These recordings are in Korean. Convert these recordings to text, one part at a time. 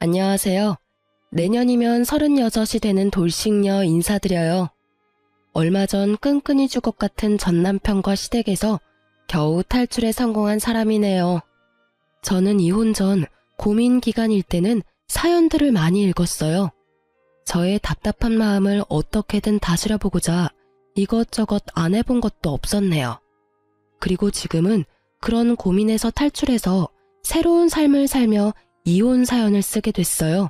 안녕하세요. 내년이면 36이 되는 돌싱녀 인사드려요. 얼마 전 끈끈이 죽을 것 같은 전남편과 시댁에서 겨우 탈출에 성공한 사람이네요. 저는 이혼 전 고민 기간일 때는 사연들을 많이 읽었어요. 저의 답답한 마음을 어떻게든 다스려보고자 이것저것 안 해본 것도 없었네요. 그리고 지금은 그런 고민에서 탈출해서 새로운 삶을 살며 이혼 사연을 쓰게 됐어요.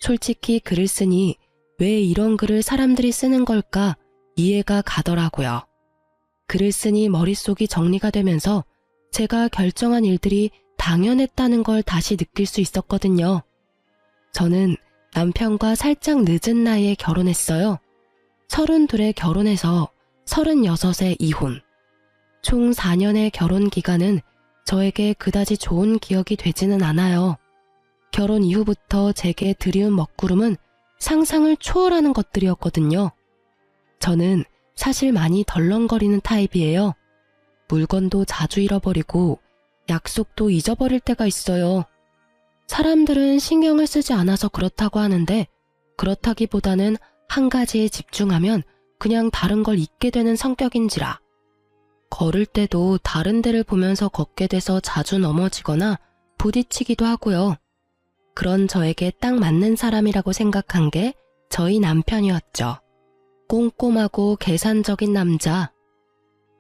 솔직히 글을 쓰니 왜 이런 글을 사람들이 쓰는 걸까 이해가 가더라고요. 글을 쓰니 머릿속이 정리가 되면서 제가 결정한 일들이 당연했다는 걸 다시 느낄 수 있었거든요. 저는 남편과 살짝 늦은 나이에 결혼했어요. 32에 결혼해서 36에 이혼. 총 4년의 결혼 기간은 저에게 그다지 좋은 기억이 되지는 않아요. 결혼 이후부터 제게 드리운 먹구름은 상상을 초월하는 것들이었거든요. 저는 사실 많이 덜렁거리는 타입이에요. 물건도 자주 잃어버리고 약속도 잊어버릴 때가 있어요. 사람들은 신경을 쓰지 않아서 그렇다고 하는데 그렇다기보다는 한 가지에 집중하면 그냥 다른 걸 잊게 되는 성격인지라. 걸을 때도 다른 데를 보면서 걷게 돼서 자주 넘어지거나 부딪히기도 하고요. 그런 저에게 딱 맞는 사람이라고 생각한 게 저희 남편이었죠. 꼼꼼하고 계산적인 남자.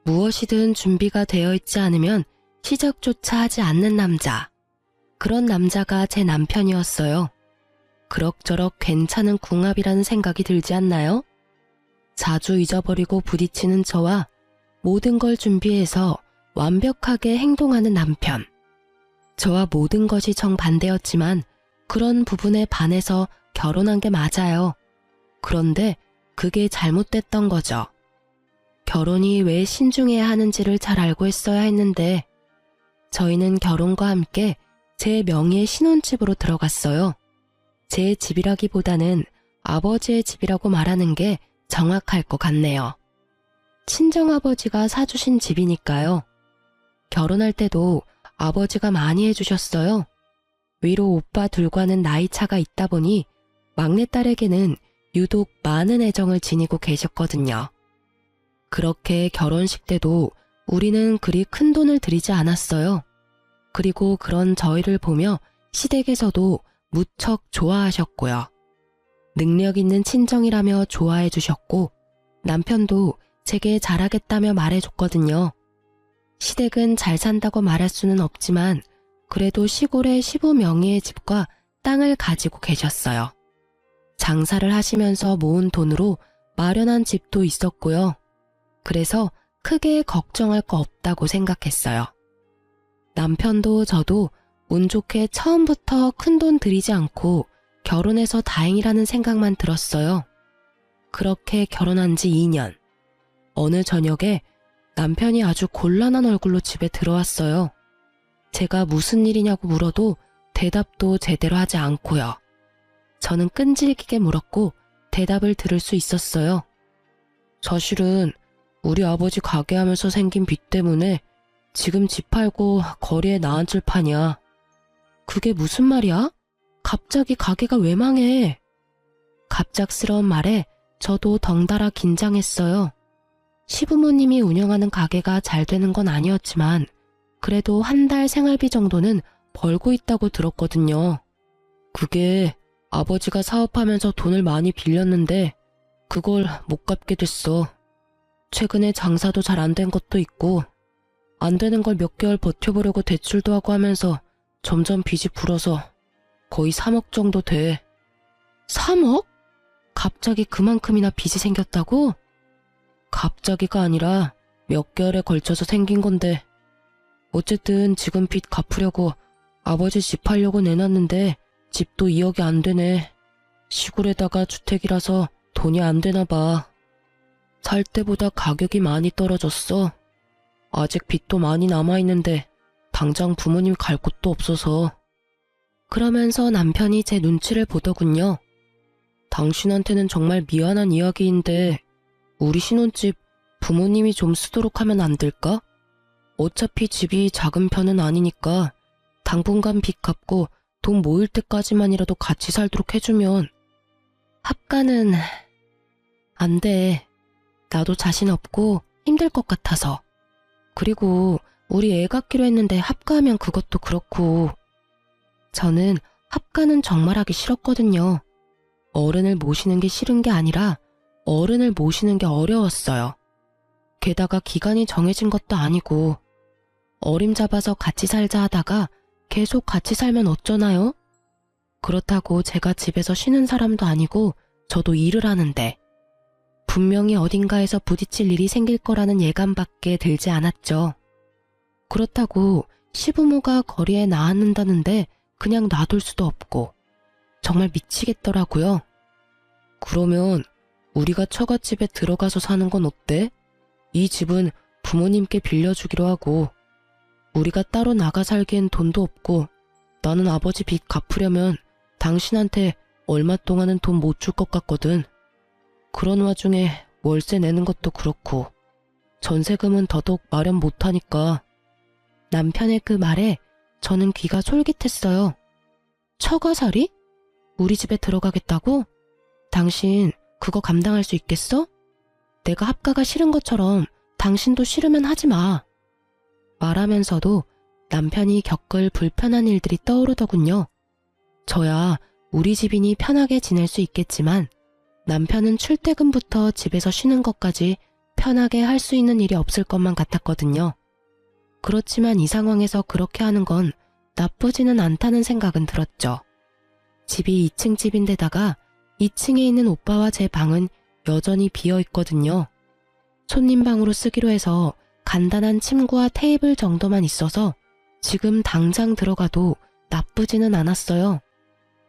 무엇이든 준비가 되어 있지 않으면 시작조차 하지 않는 남자. 그런 남자가 제 남편이었어요. 그럭저럭 괜찮은 궁합이라는 생각이 들지 않나요? 자주 잊어버리고 부딪히는 저와 모든 걸 준비해서 완벽하게 행동하는 남편. 저와 모든 것이 정반대였지만 그런 부분에 반해서 결혼한 게 맞아요. 그런데 그게 잘못됐던 거죠. 결혼이 왜 신중해야 하는지를 잘 알고 있어야 했는데 저희는 결혼과 함께 제 명의의 신혼집으로 들어갔어요. 제 집이라기보다는 아버지의 집이라고 말하는 게 정확할 것 같네요. 친정아버지가 사주신 집이니까요. 결혼할 때도 아버지가 많이 해주셨어요. 위로 오빠 둘과는 나이 차가 있다 보니 막내딸에게는 유독 많은 애정을 지니고 계셨거든요. 그렇게 결혼식 때도 우리는 그리 큰 돈을 들이지 않았어요. 그리고 그런 저희를 보며 시댁에서도 무척 좋아하셨고요. 능력 있는 친정이라며 좋아해 주셨고 남편도 제게 잘하겠다며 말해줬거든요. 시댁은 잘 산다고 말할 수는 없지만 그래도 시골에 시부 명의의 집과 땅을 가지고 계셨어요. 장사를 하시면서 모은 돈으로 마련한 집도 있었고요. 그래서 크게 걱정할 거 없다고 생각했어요. 남편도 저도 운 좋게 처음부터 큰 돈 들이지 않고 결혼해서 다행이라는 생각만 들었어요. 그렇게 결혼한 지 2년. 어느 저녁에 남편이 아주 곤란한 얼굴로 집에 들어왔어요. 제가 무슨 일이냐고 물어도 대답도 제대로 하지 않고요. 저는 끈질기게 물었고 대답을 들을 수 있었어요. 사실은 우리 아버지 가게 하면서 생긴 빚 때문에 지금 집 팔고 거리에 나앉을 판이야. 그게 무슨 말이야? 갑자기 가게가 왜 망해? 갑작스러운 말에 저도 덩달아 긴장했어요. 시부모님이 운영하는 가게가 잘 되는 건 아니었지만 그래도 한 달 생활비 정도는 벌고 있다고 들었거든요. 그게 아버지가 사업하면서 돈을 많이 빌렸는데 그걸 못 갚게 됐어. 최근에 장사도 잘 안 된 것도 있고 안 되는 걸 몇 개월 버텨보려고 대출도 하고 하면서 점점 빚이 불어서 거의 3억 정도 돼. 3억? 갑자기 그만큼이나 빚이 생겼다고? 갑자기가 아니라 몇 개월에 걸쳐서 생긴 건데 어쨌든 지금 빚 갚으려고 아버지 집 팔려고 내놨는데 집도 2억이 안 되네. 시골에다가 주택이라서 돈이 안 되나 봐. 살 때보다 가격이 많이 떨어졌어. 아직 빚도 많이 남아있는데 당장 부모님 갈 곳도 없어서. 그러면서 남편이 제 눈치를 보더군요. 당신한테는 정말 미안한 이야기인데 우리 신혼집 부모님이 좀 쓰도록 하면 안 될까? 어차피 집이 작은 편은 아니니까 당분간 빚 갚고 돈 모일 때까지만이라도 같이 살도록 해주면. 합가는 안 돼. 나도 자신 없고 힘들 것 같아서. 그리고 우리 애 갖기로 했는데 합가하면 그것도 그렇고. 저는 합가는 정말 하기 싫었거든요. 어른을 모시는 게 싫은 게 아니라 어른을 모시는 게 어려웠어요. 게다가 기간이 정해진 것도 아니고 어림잡아서 같이 살자 하다가 계속 같이 살면 어쩌나요? 그렇다고 제가 집에서 쉬는 사람도 아니고 저도 일을 하는데 분명히 어딘가에서 부딪힐 일이 생길 거라는 예감밖에 들지 않았죠. 그렇다고 시부모가 거리에 나앉는다는데 그냥 놔둘 수도 없고 정말 미치겠더라고요. 그러면 우리가 처갓집에 들어가서 사는 건 어때? 이 집은 부모님께 빌려주기로 하고 우리가 따로 나가 살기엔 돈도 없고 나는 아버지 빚 갚으려면 당신한테 얼마 동안은 돈 못 줄 것 같거든. 그런 와중에 월세 내는 것도 그렇고 전세금은 더더욱 마련 못하니까. 남편의 그 말에 저는 귀가 솔깃했어요. 처가살이? 우리 집에 들어가겠다고? 당신 그거 감당할 수 있겠어? 내가 합가가 싫은 것처럼 당신도 싫으면 하지 마. 말하면서도 남편이 겪을 불편한 일들이 떠오르더군요. 저야 우리 집이니 편하게 지낼 수 있겠지만 남편은 출퇴근부터 집에서 쉬는 것까지 편하게 할 수 있는 일이 없을 것만 같았거든요. 그렇지만 이 상황에서 그렇게 하는 건 나쁘지는 않다는 생각은 들었죠. 집이 2층 집인데다가 2층에 있는 오빠와 제 방은 여전히 비어 있거든요. 손님방으로 쓰기로 해서 간단한 침구와 테이블 정도만 있어서 지금 당장 들어가도 나쁘지는 않았어요.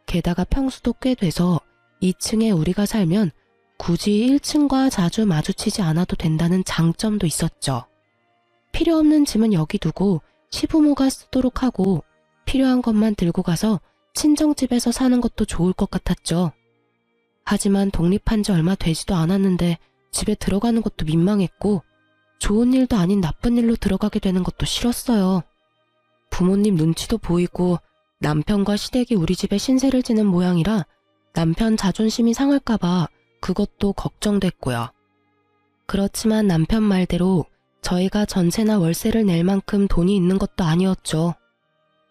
게다가 평수도 꽤 돼서 2층에 우리가 살면 굳이 1층과 자주 마주치지 않아도 된다는 장점도 있었죠. 필요 없는 짐은 여기 두고 시부모가 쓰도록 하고 필요한 것만 들고 가서 친정집에서 사는 것도 좋을 것 같았죠. 하지만 독립한 지 얼마 되지도 않았는데 집에 들어가는 것도 민망했고 좋은 일도 아닌 나쁜 일로 들어가게 되는 것도 싫었어요. 부모님 눈치도 보이고 남편과 시댁이 우리 집에 신세를 지는 모양이라 남편 자존심이 상할까봐 그것도 걱정됐고요. 그렇지만 남편 말대로 저희가 전세나 월세를 낼 만큼 돈이 있는 것도 아니었죠.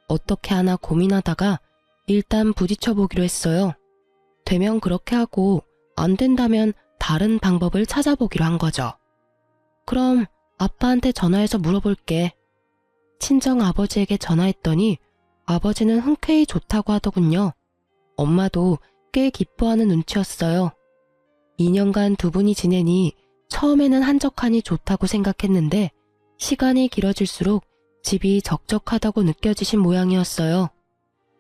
어떻게 하나 고민하다가 일단 부딪혀보기로 했어요. 되면 그렇게 하고 안 된다면 다른 방법을 찾아보기로 한 거죠. 그럼 아빠한테 전화해서 물어볼게. 친정 아버지에게 전화했더니 아버지는 흔쾌히 좋다고 하더군요. 엄마도 꽤 기뻐하는 눈치였어요. 2년간 두 분이 지내니 처음에는 한적하니 좋다고 생각했는데 시간이 길어질수록 집이 적적하다고 느껴지신 모양이었어요.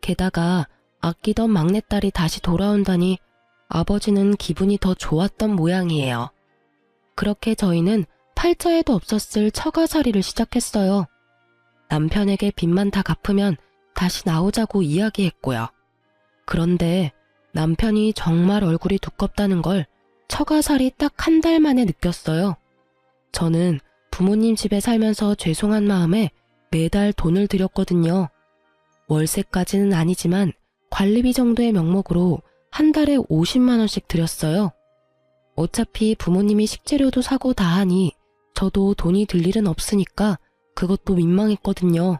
게다가 아끼던 막내딸이 다시 돌아온다니 아버지는 기분이 더 좋았던 모양이에요. 그렇게 저희는 팔자에도 없었을 처가살이를 시작했어요. 남편에게 빚만 다 갚으면 다시 나오자고 이야기했고요. 그런데 남편이 정말 얼굴이 두껍다는 걸 처가살이 딱 한 달 만에 느꼈어요. 저는 부모님 집에 살면서 죄송한 마음에 매달 돈을 들였거든요. 월세까지는 아니지만 관리비 정도의 명목으로 한 달에 50만 원씩 들였어요. 어차피 부모님이 식재료도 사고 다 하니 저도 돈이 들 일은 없으니까 그것도 민망했거든요.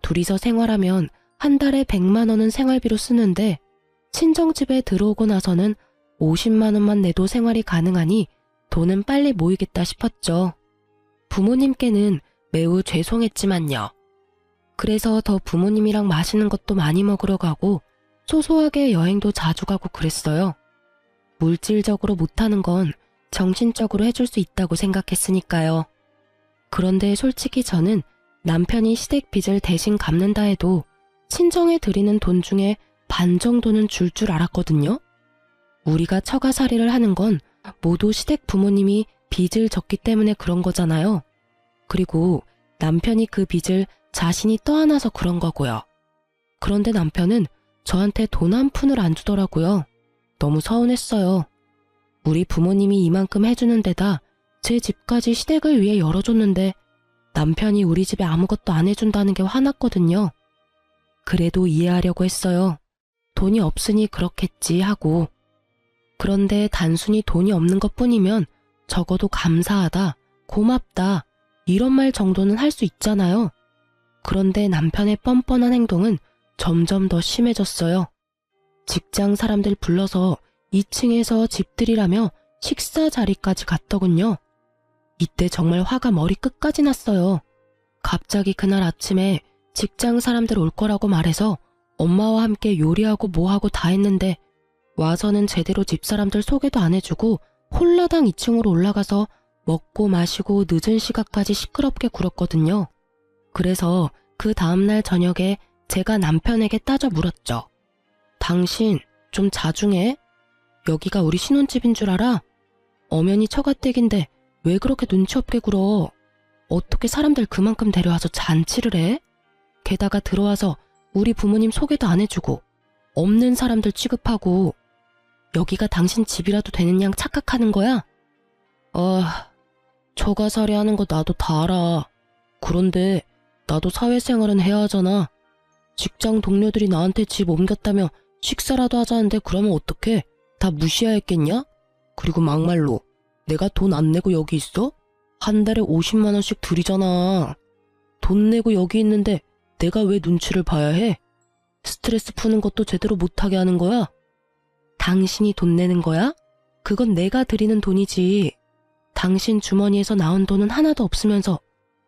둘이서 생활하면 한 달에 100만 원은 생활비로 쓰는데 친정집에 들어오고 나서는 50만 원만 내도 생활이 가능하니 돈은 빨리 모이겠다 싶었죠. 부모님께는 매우 죄송했지만요. 그래서 더 부모님이랑 맛있는 것도 많이 먹으러 가고 소소하게 여행도 자주 가고 그랬어요. 물질적으로 못하는 건 정신적으로 해줄 수 있다고 생각했으니까요. 그런데 솔직히 저는 남편이 시댁 빚을 대신 갚는다 해도 친정에 드리는 돈 중에 반 정도는 줄 줄 알았거든요. 우리가 처가살이를 하는 건 모두 시댁 부모님이 빚을 졌기 때문에 그런 거잖아요. 그리고 남편이 그 빚을 자신이 떠안아서 그런 거고요. 그런데 남편은 저한테 돈 한 푼을 안 주더라고요. 너무 서운했어요. 우리 부모님이 이만큼 해주는 데다 제 집까지 시댁을 위해 열어줬는데 남편이 우리 집에 아무것도 안 해준다는 게 화났거든요. 그래도 이해하려고 했어요. 돈이 없으니 그렇겠지 하고. 그런데 단순히 돈이 없는 것뿐이면 적어도 감사하다, 고맙다 이런 말 정도는 할 수 있잖아요. 그런데 남편의 뻔뻔한 행동은 점점 더 심해졌어요. 직장 사람들 불러서 2층에서 집들이라며 식사 자리까지 갔더군요. 이때 정말 화가 머리 끝까지 났어요. 갑자기 그날 아침에 직장 사람들 올 거라고 말해서 엄마와 함께 요리하고 뭐하고 다 했는데 와서는 제대로 집사람들 소개도 안 해주고 홀라당 2층으로 올라가서 먹고 마시고 늦은 시간까지 시끄럽게 굴었거든요. 그래서 그 다음날 저녁에 제가 남편에게 따져 물었죠. 당신 좀 자중해? 여기가 우리 신혼집인 줄 알아? 엄연히 처가댁인데 왜 그렇게 눈치 없게 굴어? 어떻게 사람들 그만큼 데려와서 잔치를 해? 게다가 들어와서 우리 부모님 소개도 안 해주고 없는 사람들 취급하고 여기가 당신 집이라도 되는 양 착각하는 거야? 처가살이 하는 거 나도 다 알아. 그런데 나도 사회생활은 해야 하잖아. 직장 동료들이 나한테 집 옮겼다며 식사라도 하자는데 그러면 어떡해? 다 무시해야겠냐? 그리고 막말로 내가 돈 안 내고 여기 있어? 한 달에 50만 원씩 들이잖아. 돈 내고 여기 있는데 내가 왜 눈치를 봐야 해? 스트레스 푸는 것도 제대로 못하게 하는 거야? 당신이 돈 내는 거야? 그건 내가 드리는 돈이지. 당신 주머니에서 나온 돈은 하나도 없으면서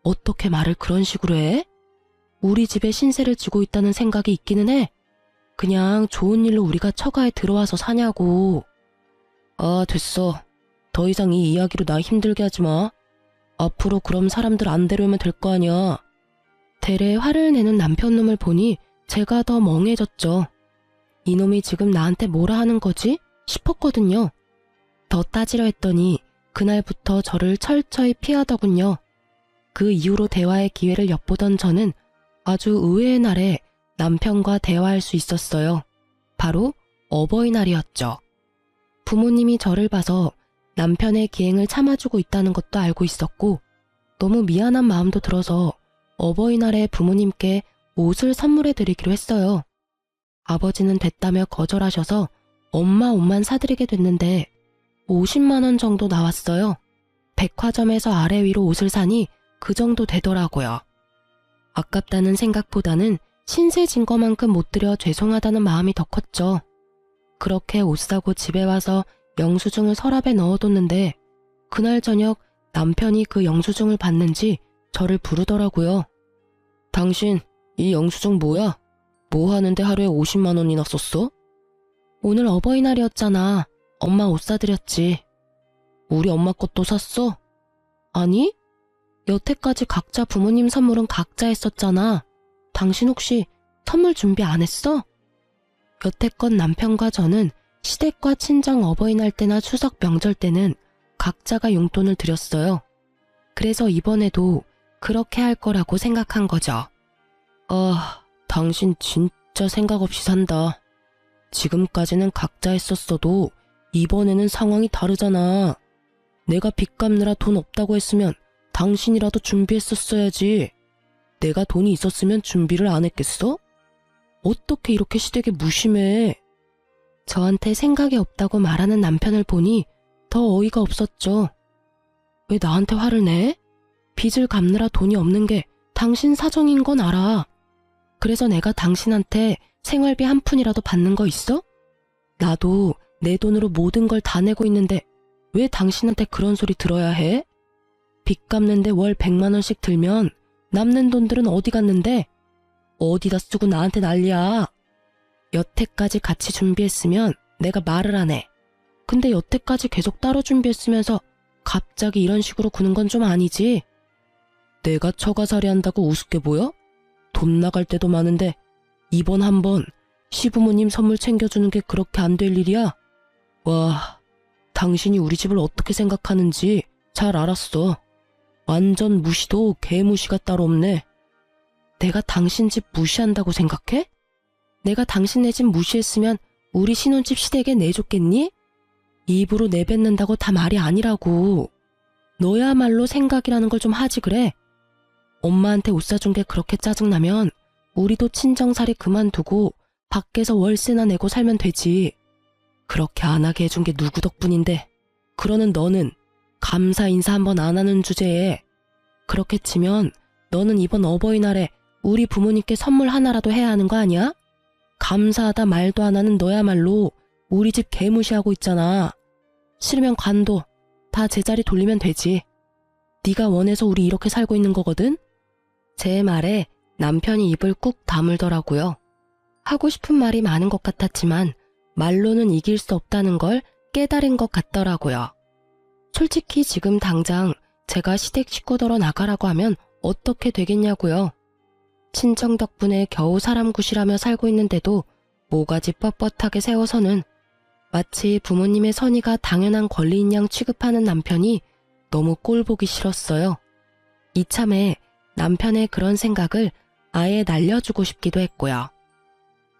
어떻게 말을 그런 식으로 해? 우리 집에 신세를 지고 있다는 생각이 있기는 해. 그냥 좋은 일로 우리가 처가에 들어와서 사냐고. 됐어. 더 이상 이 이야기로 나 힘들게 하지 마. 앞으로 그럼 사람들 안 데려오면 될 거 아니야. 대래 화를 내는 남편놈을 보니 제가 더 멍해졌죠. 이놈이 지금 나한테 뭐라 하는 거지? 싶었거든요. 더 따지려 했더니 그날부터 저를 철저히 피하더군요. 그 이후로 대화의 기회를 엿보던 저는 아주 의외의 날에 남편과 대화할 수 있었어요. 바로 어버이날이었죠. 부모님이 저를 봐서 남편의 기행을 참아주고 있다는 것도 알고 있었고 너무 미안한 마음도 들어서 어버이날에 부모님께 옷을 선물해 드리기로 했어요. 아버지는 됐다며 거절하셔서 엄마 옷만 사드리게 됐는데 50만 원 정도 나왔어요. 백화점에서 아래 위로 옷을 사니 그 정도 되더라고요. 아깝다는 생각보다는 신세 진 거만큼 못 드려 죄송하다는 마음이 더 컸죠. 그렇게 옷 사고 집에 와서 영수증을 서랍에 넣어뒀는데 그날 저녁 남편이 그 영수증을 봤는지 저를 부르더라고요. 당신 이 영수증 뭐야? 뭐 하는데 하루에 50만 원이나 썼어? 오늘 어버이날이었잖아. 엄마 옷 사드렸지. 우리 엄마 것도 샀어? 아니? 여태까지 각자 부모님 선물은 각자 했었잖아. 당신 혹시 선물 준비 안 했어? 여태껏 남편과 저는 시댁과 친정 어버이날 때나 추석 명절 때는 각자가 용돈을 드렸어요. 그래서 이번에도 그렇게 할 거라고 생각한 거죠. 당신 진짜 생각 없이 산다. 지금까지는 각자 했었어도 이번에는 상황이 다르잖아. 내가 빚 갚느라 돈 없다고 했으면 당신이라도 준비했었어야지. 내가 돈이 있었으면 준비를 안 했겠어? 어떻게 이렇게 시댁에 무심해? 저한테 생각이 없다고 말하는 남편을 보니 더 어이가 없었죠. 왜 나한테 화를 내? 빚을 갚느라 돈이 없는 게 당신 사정인 건 알아. 그래서 내가 당신한테 생활비 한 푼이라도 받는 거 있어? 나도 내 돈으로 모든 걸 다 내고 있는데 왜 당신한테 그런 소리 들어야 해? 빚 갚는데 월 100만 원씩 들면 남는 돈들은 어디 갔는데? 어디다 쓰고 나한테 난리야. 여태까지 같이 준비했으면 내가 말을 안 해. 근데 여태까지 계속 따로 준비했으면서 갑자기 이런 식으로 구는 건 좀 아니지? 내가 처가살이 한다고 우습게 보여? 돈 나갈 때도 많은데 이번 한번 시부모님 선물 챙겨주는 게 그렇게 안 될 일이야? 와, 당신이 우리 집을 어떻게 생각하는지 잘 알았어. 완전 무시도 개무시가 따로 없네. 내가 당신 집 무시한다고 생각해? 내가 당신네 집 무시했으면 우리 신혼집 시댁에 내줬겠니? 입으로 내뱉는다고 다 말이 아니라고. 너야말로 생각이라는 걸 좀 하지 그래. 엄마한테 옷 사준 게 그렇게 짜증나면 우리도 친정살이 그만두고 밖에서 월세나 내고 살면 되지. 그렇게 안 하게 해준 게 누구 덕분인데. 그러는 너는 감사 인사 한번 안 하는 주제에 그렇게 치면 너는 이번 어버이날에 우리 부모님께 선물 하나라도 해야 하는 거 아니야? 감사하다 말도 안 하는 너야말로 우리 집 개무시하고 있잖아. 싫으면 관둬. 다 제자리 돌리면 되지. 네가 원해서 우리 이렇게 살고 있는 거거든? 제 말에 남편이 입을 꾹 다물더라고요. 하고 싶은 말이 많은 것 같았지만 말로는 이길 수 없다는 걸 깨달은 것 같더라고요. 솔직히 지금 당장 제가 시댁 식구더러 나가라고 하면 어떻게 되겠냐고요. 친정 덕분에 겨우 사람 구실하며 살고 있는데도 모가지 뻣뻣하게 세워서는 마치 부모님의 선의가 당연한 권리인 양 취급하는 남편이 너무 꼴보기 싫었어요. 이참에 남편의 그런 생각을 아예 날려주고 싶기도 했고요.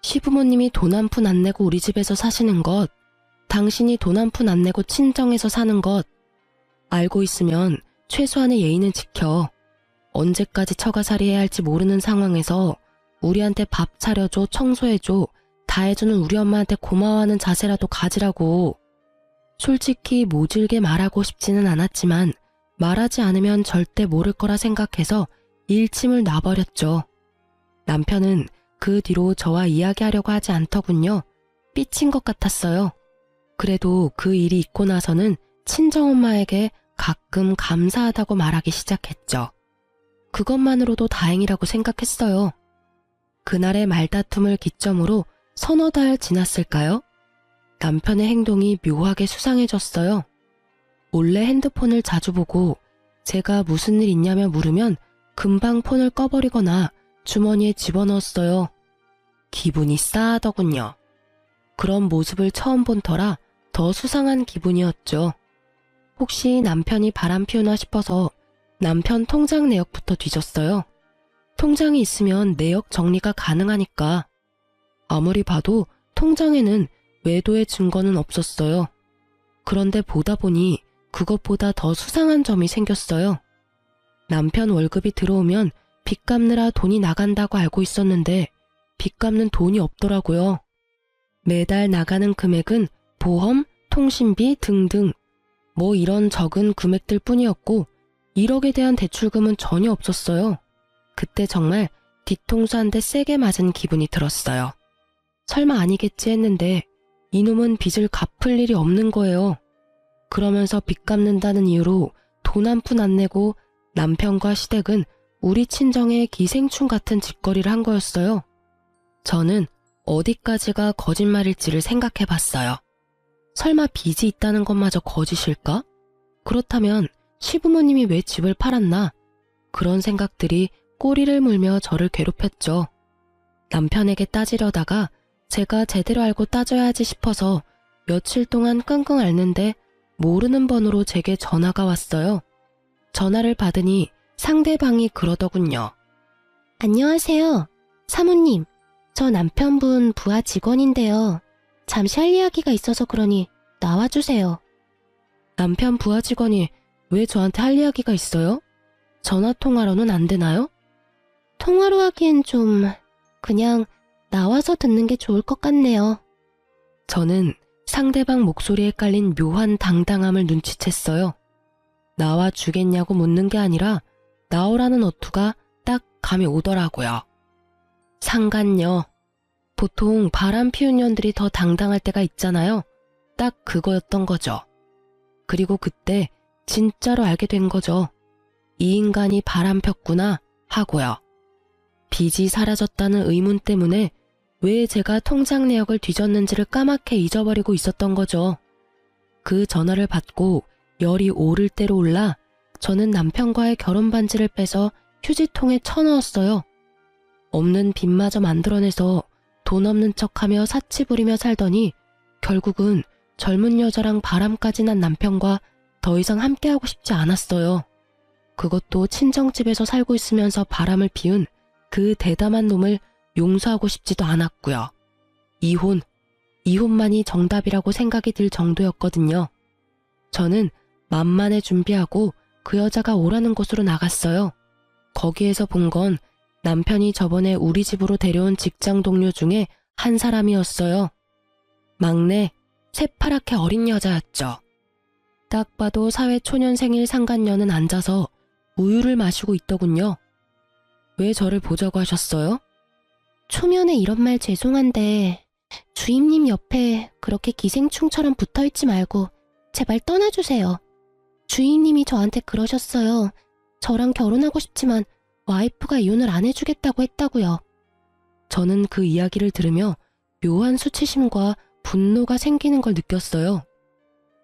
시부모님이 돈 한 푼 안 내고 우리 집에서 사시는 것, 당신이 돈 한 푼 안 내고 친정에서 사는 것, 알고 있으면 최소한의 예의는 지켜. 언제까지 처가살이해야 할지 모르는 상황에서 우리한테 밥 차려줘, 청소해줘, 다 해주는 우리 엄마한테 고마워하는 자세라도 가지라고. 솔직히 모질게 말하고 싶지는 않았지만 말하지 않으면 절대 모를 거라 생각해서 일침을 놔버렸죠. 남편은 그 뒤로 저와 이야기하려고 하지 않더군요. 삐친 것 같았어요. 그래도 그 일이 있고 나서는 친정엄마에게 가끔 감사하다고 말하기 시작했죠. 그것만으로도 다행이라고 생각했어요. 그날의 말다툼을 기점으로 서너 달 지났을까요? 남편의 행동이 묘하게 수상해졌어요. 몰래 핸드폰을 자주 보고 제가 무슨 일 있냐며 물으면 금방 폰을 꺼버리거나 주머니에 집어넣었어요. 기분이 싸하더군요. 그런 모습을 처음 본 터라 더 수상한 기분이었죠. 혹시 남편이 바람 피우나 싶어서 남편 통장 내역부터 뒤졌어요. 통장이 있으면 내역 정리가 가능하니까. 아무리 봐도 통장에는 외도의 증거는 없었어요. 그런데 보다 보니 그것보다 더 수상한 점이 생겼어요. 남편 월급이 들어오면 빚 갚느라 돈이 나간다고 알고 있었는데 빚 갚는 돈이 없더라고요. 매달 나가는 금액은 보험, 통신비 등등 뭐 이런 적은 금액들 뿐이었고 1억에 대한 대출금은 전혀 없었어요. 그때 정말 뒤통수 한 대 세게 맞은 기분이 들었어요. 설마 아니겠지 했는데 이놈은 빚을 갚을 일이 없는 거예요. 그러면서 빚 갚는다는 이유로 돈 한 푼 안 내고 남편과 시댁은 우리 친정에 기생충 같은 짓거리를 한 거였어요. 저는 어디까지가 거짓말일지를 생각해 봤어요. 설마 빚이 있다는 것마저 거짓일까? 그렇다면 시부모님이 왜 집을 팔았나? 그런 생각들이 꼬리를 물며 저를 괴롭혔죠. 남편에게 따지려다가 제가 제대로 알고 따져야지 싶어서 며칠 동안 끙끙 앓는데 모르는 번호로 제게 전화가 왔어요. 전화를 받으니 상대방이 그러더군요. 안녕하세요. 사모님, 저 남편분 부하 직원인데요. 잠시 할 이야기가 있어서 그러니 나와주세요. 남편 부하 직원이 왜 저한테 할 이야기가 있어요? 전화 통화로는 안 되나요? 통화로 하기엔 좀 그냥 나와서 듣는 게 좋을 것 같네요. 저는 상대방 목소리에 깔린 묘한 당당함을 눈치챘어요. 나와 주겠냐고 묻는 게 아니라 나오라는 어투가 딱 감이 오더라고요. 상간녀. 보통 바람 피운 년들이 더 당당할 때가 있잖아요. 딱 그거였던 거죠. 그리고 그때 진짜로 알게 된 거죠. 이 인간이 바람 폈구나 하고요. 빚이 사라졌다는 의문 때문에 왜 제가 통장 내역을 뒤졌는지를 까맣게 잊어버리고 있었던 거죠. 그 전화를 받고 열이 오를 대로 올라 저는 남편과의 결혼 반지를 빼서 휴지통에 쳐넣었어요. 없는 빚마저 만들어내서 돈 없는 척하며 사치 부리며 살더니 결국은 젊은 여자랑 바람까지 난 남편과 더 이상 함께하고 싶지 않았어요. 그것도 친정집에서 살고 있으면서 바람을 피운 그 대담한 놈을 용서하고 싶지도 않았고요. 이혼만이 정답이라고 생각이 들 정도였거든요. 저는 만만해 준비하고 그 여자가 오라는 곳으로 나갔어요. 거기에서 본 건 남편이 저번에 우리 집으로 데려온 직장 동료 중에 한 사람이었어요. 막내, 새파랗게 어린 여자였죠. 딱 봐도 사회 초년생일 상간녀는 앉아서 우유를 마시고 있더군요. 왜 저를 보자고 하셨어요? 초면에 이런 말 죄송한데 주임님 옆에 그렇게 기생충처럼 붙어있지 말고 제발 떠나주세요. 주임님이 저한테 그러셨어요. 저랑 결혼하고 싶지만 와이프가 이혼을 안 해주겠다고 했다고요. 저는 그 이야기를 들으며 묘한 수치심과 분노가 생기는 걸 느꼈어요.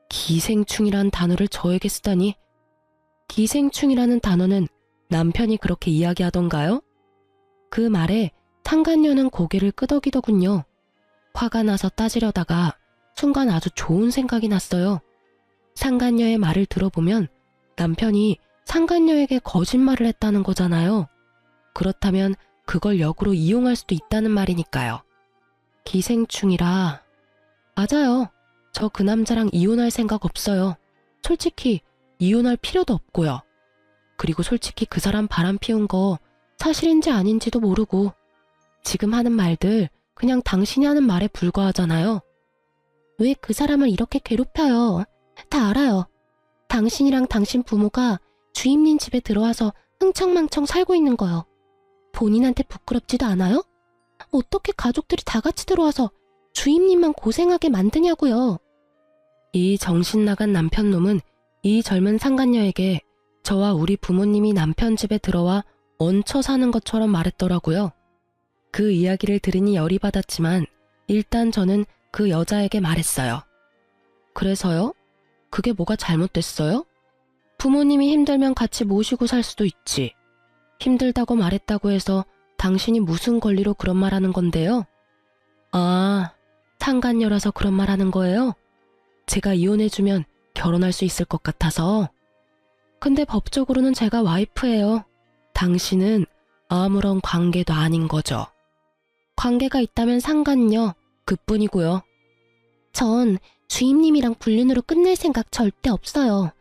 기생충이란 단어를 저에게 쓰다니. 기생충이라는 단어는 남편이 그렇게 이야기하던가요? 그 말에 상간녀는 고개를 끄덕이더군요. 화가 나서 따지려다가 순간 아주 좋은 생각이 났어요. 상간녀의 말을 들어보면 남편이 상간녀에게 거짓말을 했다는 거잖아요. 그렇다면 그걸 역으로 이용할 수도 있다는 말이니까요. 기생충이라. 맞아요. 저 그 남자랑 이혼할 생각 없어요. 솔직히 이혼할 필요도 없고요. 그리고 솔직히 그 사람 바람 피운 거 사실인지 아닌지도 모르고 지금 하는 말들 그냥 당신이 하는 말에 불과하잖아요. 왜 그 사람을 이렇게 괴롭혀요? 다 알아요. 당신이랑 당신 부모가 주임님 집에 들어와서 흥청망청 살고 있는 거요. 본인한테 부끄럽지도 않아요? 어떻게 가족들이 다 같이 들어와서 주임님만 고생하게 만드냐고요. 이 정신 나간 남편놈은 이 젊은 상간녀에게 저와 우리 부모님이 남편 집에 들어와 얹혀 사는 것처럼 말했더라고요. 그 이야기를 들으니 열이 받았지만 일단 저는 그 여자에게 말했어요. 그래서요? 그게 뭐가 잘못됐어요? 부모님이 힘들면 같이 모시고 살 수도 있지. 힘들다고 말했다고 해서 당신이 무슨 권리로 그런 말 하는 건데요? 아, 상간녀라서 그런 말 하는 거예요? 제가 이혼해주면 결혼할 수 있을 것 같아서. 근데 법적으로는 제가 와이프예요. 당신은 아무런 관계도 아닌 거죠. 관계가 있다면 상간녀, 그뿐이고요. 전 주임님이랑 불륜으로 끝낼 생각 절대 없어요.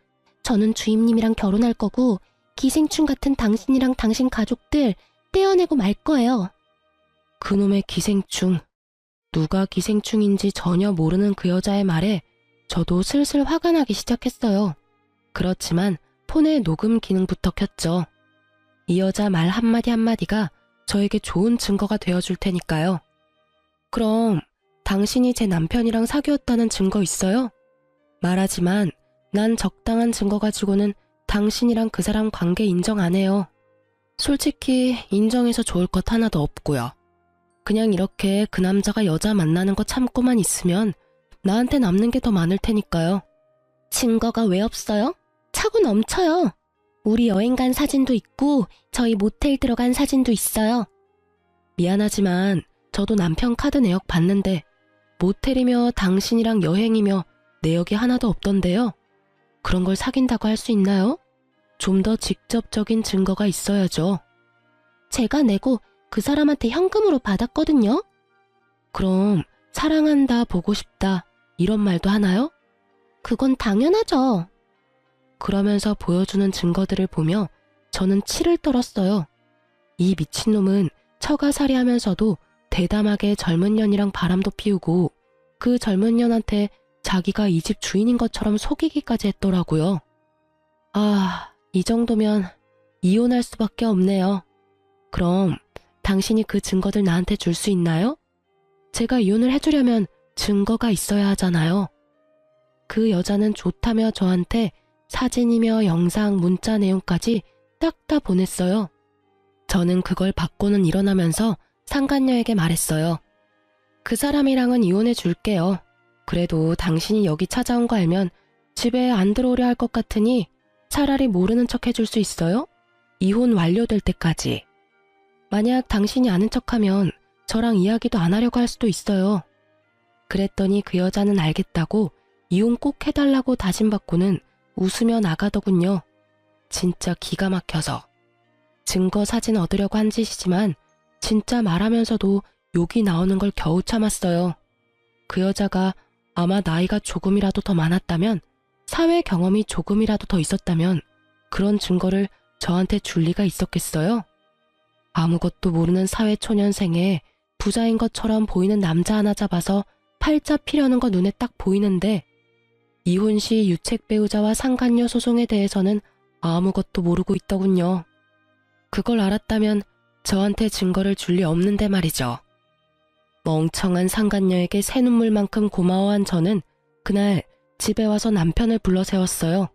저는 주임님이랑 결혼할 거고 기생충 같은 당신이랑 당신 가족들 떼어내고 말 거예요. 그놈의 기생충. 누가 기생충인지 전혀 모르는 그 여자의 말에 저도 슬슬 화가 나기 시작했어요. 그렇지만 폰에 녹음 기능부터 켰죠. 이 여자 말 한마디 한마디가 저에게 좋은 증거가 되어줄 테니까요. 그럼 당신이 제 남편이랑 사귀었다는 증거 있어요? 말하지만 난 적당한 증거 가지고는 당신이랑 그 사람 관계 인정 안 해요. 솔직히 인정해서 좋을 것 하나도 없고요. 그냥 이렇게 그 남자가 여자 만나는 거 참고만 있으면 나한테 남는 게 더 많을 테니까요. 증거가 왜 없어요? 차고 넘쳐요. 우리 여행 간 사진도 있고 저희 모텔 들어간 사진도 있어요. 미안하지만 저도 남편 카드 내역 봤는데 모텔이며 당신이랑 여행이며 내역이 하나도 없던데요. 그런 걸 사귄다고 할 수 있나요? 좀 더 직접적인 증거가 있어야죠. 제가 내고 그 사람한테 현금으로 받았거든요. 그럼 사랑한다, 보고 싶다 이런 말도 하나요? 그건 당연하죠. 그러면서 보여주는 증거들을 보며 저는 치를 떨었어요. 이 미친놈은 처가살이 하면서도 대담하게 젊은 년이랑 바람도 피우고 그 젊은 년한테 자기가 이 집 주인인 것처럼 속이기까지 했더라고요. 아, 이 정도면 이혼할 수밖에 없네요. 그럼 당신이 그 증거들 나한테 줄 수 있나요? 제가 이혼을 해주려면 증거가 있어야 하잖아요. 그 여자는 좋다며 저한테 사진이며 영상, 문자 내용까지 딱 다 보냈어요. 저는 그걸 받고는 일어나면서 상간녀에게 말했어요. 그 사람이랑은 이혼해 줄게요. 그래도 당신이 여기 찾아온 거 알면 집에 안 들어오려 할 것 같으니 차라리 모르는 척 해줄 수 있어요? 이혼 완료될 때까지. 만약 당신이 아는 척하면 저랑 이야기도 안 하려고 할 수도 있어요. 그랬더니 그 여자는 알겠다고 이혼 꼭 해달라고 다짐받고는 웃으며 나가더군요. 진짜 기가 막혀서. 증거 사진 얻으려고 한 짓이지만 진짜 말하면서도 욕이 나오는 걸 겨우 참았어요. 그 여자가 아마 나이가 조금이라도 더 많았다면, 사회 경험이 조금이라도 더 있었다면 그런 증거를 저한테 줄 리가 있었겠어요? 아무것도 모르는 사회초년생에 부자인 것처럼 보이는 남자 하나 잡아서 팔자 피려는 거 눈에 딱 보이는데 이혼 시 유책 배우자와 상간녀 소송에 대해서는 아무것도 모르고 있더군요. 그걸 알았다면 저한테 증거를 줄 리 없는데 말이죠. 멍청한 상간녀에게 새눈물만큼 고마워한 저는 그날 집에 와서 남편을 불러 세웠어요.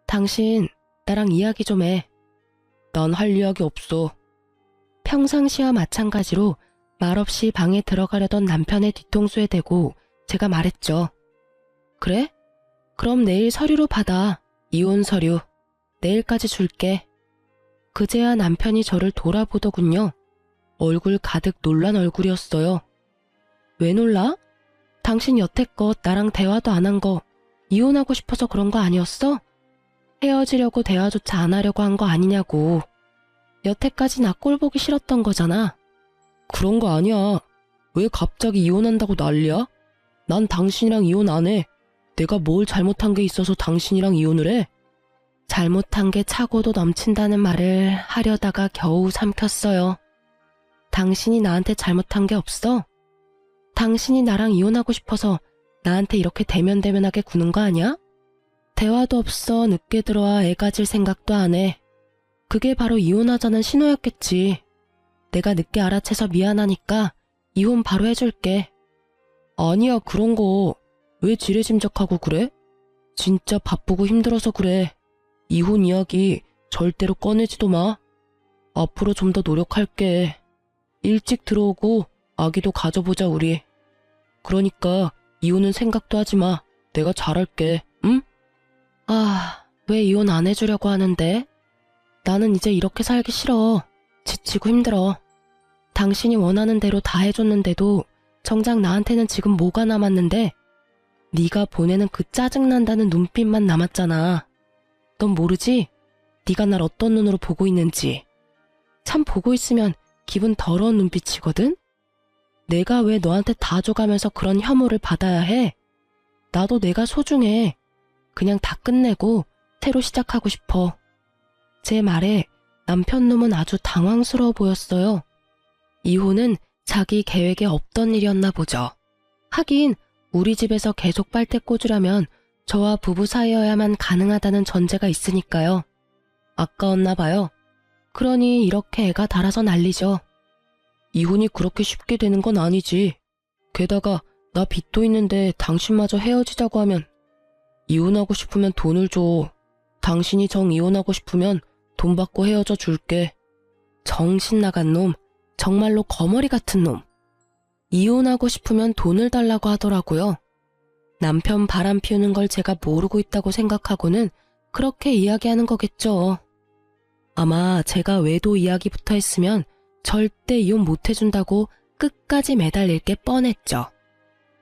당신 나랑 이야기 좀 해. 난 할 이야기 없어. 평상시와 마찬가지로 말없이 방에 들어가려던 남편의 뒤통수에 대고 제가 말했죠. 그래? 그럼 내일 서류로 받아. 이혼 서류. 내일까지 줄게. 그제야 남편이 저를 돌아보더군요. 얼굴 가득 놀란 얼굴이었어요. 왜 놀라? 당신 여태껏 나랑 대화도 안 한 거 이혼하고 싶어서 그런 거 아니었어? 헤어지려고 대화조차 안 하려고 한 거 아니냐고. 여태까지 나 꼴 보기 싫었던 거잖아. 그런 거 아니야. 왜 갑자기 이혼한다고 난리야? 난 당신이랑 이혼 안 해. 내가 뭘 잘못한 게 있어서 당신이랑 이혼을 해? 잘못한 게 차고도 넘친다는 말을 하려다가 겨우 삼켰어요. 당신이 나한테 잘못한 게 없어? 당신이 나랑 이혼하고 싶어서 나한테 이렇게 대면대면하게 구는 거 아니야? 대화도 없어 늦게 들어와 애 가질 생각도 안 해. 그게 바로 이혼하자는 신호였겠지. 내가 늦게 알아채서 미안하니까 이혼 바로 해줄게. 아니야 그런 거 왜 지레짐작하고 그래? 진짜 바쁘고 힘들어서 그래. 이혼 이야기 절대로 꺼내지도 마. 앞으로 좀 더 노력할게. 일찍 들어오고 아기도 가져보자 우리. 그러니까 이혼은 생각도 하지 마. 내가 잘할게. 응? 아, 왜 이혼 안 해주려고 하는데? 나는 이제 이렇게 살기 싫어. 지치고 힘들어. 당신이 원하는 대로 다 해줬는데도 정작 나한테는 지금 뭐가 남았는데 네가 보내는 그 짜증난다는 눈빛만 남았잖아. 넌 모르지? 네가 날 어떤 눈으로 보고 있는지. 참 보고 있으면 기분 더러운 눈빛이거든? 내가 왜 너한테 다 줘가면서 그런 혐오를 받아야 해? 나도 내가 소중해. 그냥 다 끝내고 새로 시작하고 싶어. 제 말에 남편 놈은 아주 당황스러워 보였어요. 이혼은 자기 계획에 없던 일이었나 보죠. 하긴 우리 집에서 계속 빨대 꽂으려면 저와 부부 사이여야만 가능하다는 전제가 있으니까요. 아까웠나 봐요. 그러니 이렇게 애가 달아서 난리죠. 이혼이 그렇게 쉽게 되는 건 아니지. 게다가 나 빚도 있는데 당신마저 헤어지자고 하면 이혼하고 싶으면 돈을 줘. 당신이 정 이혼하고 싶으면 돈 받고 헤어져 줄게. 정신 나간 놈. 정말로 거머리 같은 놈. 이혼하고 싶으면 돈을 달라고 하더라고요. 남편 바람 피우는 걸 제가 모르고 있다고 생각하고는 그렇게 이야기하는 거겠죠. 아마 제가 외도 이야기부터 했으면 절대 이혼 못 해준다고 끝까지 매달릴 게 뻔했죠.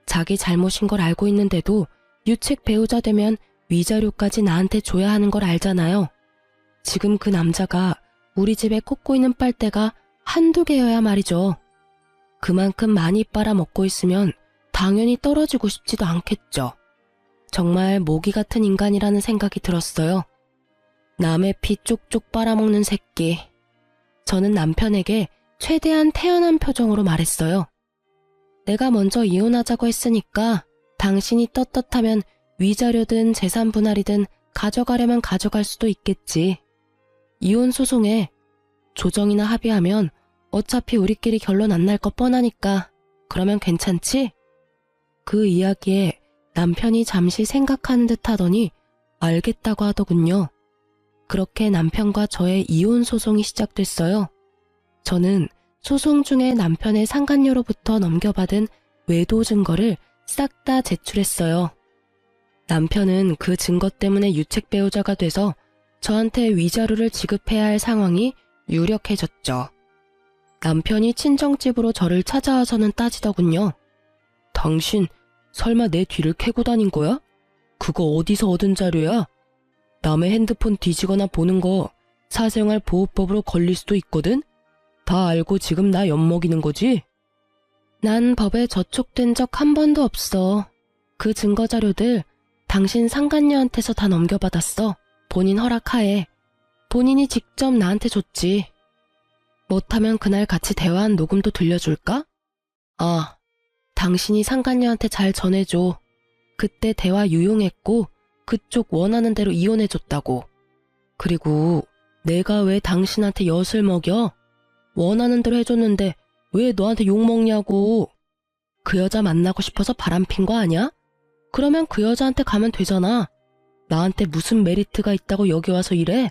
자기 잘못인 걸 알고 있는데도 유책 배우자 되면 위자료까지 나한테 줘야 하는 걸 알잖아요. 지금 그 남자가 우리 집에 꽂고 있는 빨대가 한두 개여야 말이죠. 그만큼 많이 빨아먹고 있으면 당연히 떨어지고 싶지도 않겠죠. 정말 모기 같은 인간이라는 생각이 들었어요. 남의 피 쪽쪽 빨아먹는 새끼. 저는 남편에게 최대한 태연한 표정으로 말했어요. 내가 먼저 이혼하자고 했으니까 당신이 떳떳하면 위자료든 재산 분할이든 가져가려면 가져갈 수도 있겠지. 이혼 소송에 조정이나 합의하면 어차피 우리끼리 결론 안 날 거 뻔하니까 그러면 괜찮지? 그 이야기에 남편이 잠시 생각하는 듯 하더니 알겠다고 하더군요. 그렇게 남편과 저의 이혼 소송이 시작됐어요. 저는 소송 중에 남편의 상간녀로부터 넘겨받은 외도 증거를 싹 다 제출했어요. 남편은 그 증거 때문에 유책 배우자가 돼서 저한테 위자료를 지급해야 할 상황이 유력해졌죠. 남편이 친정집으로 저를 찾아와서는 따지더군요. 당신 설마 내 뒤를 캐고 다닌 거야? 그거 어디서 얻은 자료야? 남의 핸드폰 뒤지거나 보는 거 사생활 보호법으로 걸릴 수도 있거든? 다 알고 지금 나 엿먹이는 거지? 난 법에 저촉된 적 한 번도 없어. 그 증거 자료들 당신 상간녀한테서 다 넘겨받았어. 본인 허락하에. 본인이 직접 나한테 줬지. 못하면 그날 같이 대화한 녹음도 들려줄까? 아, 당신이 상간녀한테 잘 전해줘. 그때 대화 유용했고 그쪽 원하는 대로 이혼해줬다고. 그리고 내가 왜 당신한테 엿을 먹여? 원하는 대로 해줬는데 왜 너한테 욕먹냐고. 그 여자 만나고 싶어서 바람핀 거 아니야? 그러면 그 여자한테 가면 되잖아. 나한테 무슨 메리트가 있다고 여기 와서 이래?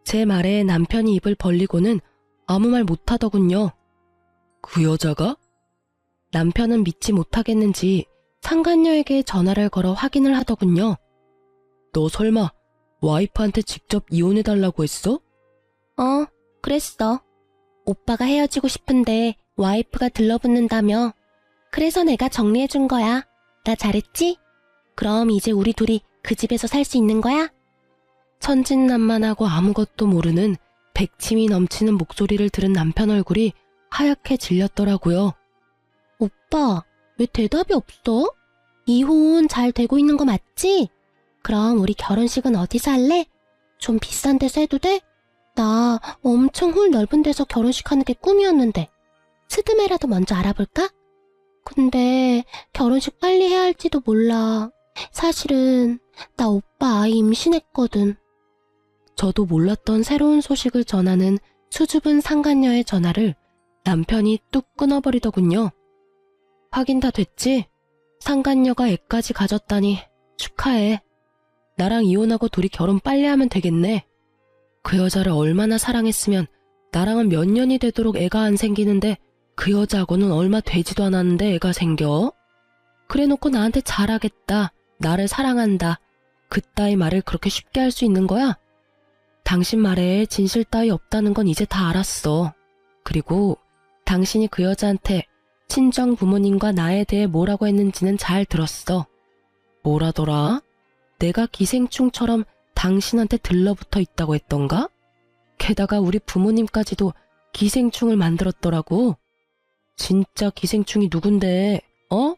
제 말에 남편이 입을 벌리고는 아무 말 못하더군요. 그 여자가? 남편은 믿지 못하겠는지 상간녀에게 전화를 걸어 확인을 하더군요. 너 설마 와이프한테 직접 이혼해달라고 했어? 그랬어. 오빠가 헤어지고 싶은데 와이프가 들러붙는다며. 그래서 내가 정리해준 거야. 나 잘했지? 그럼 이제 우리 둘이 그 집에서 살 수 있는 거야? 천진난만하고 아무것도 모르는 백침이 넘치는 목소리를 들은 남편 얼굴이 하얗게 질렸더라고요. 오빠, 왜 대답이 없어? 이혼 잘 되고 있는 거 맞지? 그럼 우리 결혼식은 어디서 할래? 좀 비싼 데서 해도 돼? 나 엄청 홀 넓은 데서 결혼식 하는 게 꿈이었는데. 스드메라도 먼저 알아볼까? 근데 결혼식 빨리 해야 할지도 몰라. 사실은 나 오빠 아이 임신했거든. 저도 몰랐던 새로운 소식을 전하는 수줍은 상간녀의 전화를 남편이 뚝 끊어버리더군요. 확인 다 됐지? 상간녀가 애까지 가졌다니 축하해. 나랑 이혼하고 둘이 결혼 빨리 하면 되겠네. 그 여자를 얼마나 사랑했으면 나랑은 몇 년이 되도록 애가 안 생기는데 그 여자하고는 얼마 되지도 않았는데 애가 생겨? 그래놓고 나한테 잘하겠다. 나를 사랑한다. 그따위 말을 그렇게 쉽게 할 수 있는 거야? 당신 말에 진실 따위 없다는 건 이제 다 알았어. 그리고 당신이 그 여자한테 친정 부모님과 나에 대해 뭐라고 했는지는 잘 들었어. 뭐라더라? 내가 기생충처럼 당신한테 들러붙어 있다고 했던가? 게다가 우리 부모님까지도 기생충을 만들었더라고. 진짜 기생충이 누군데, 어?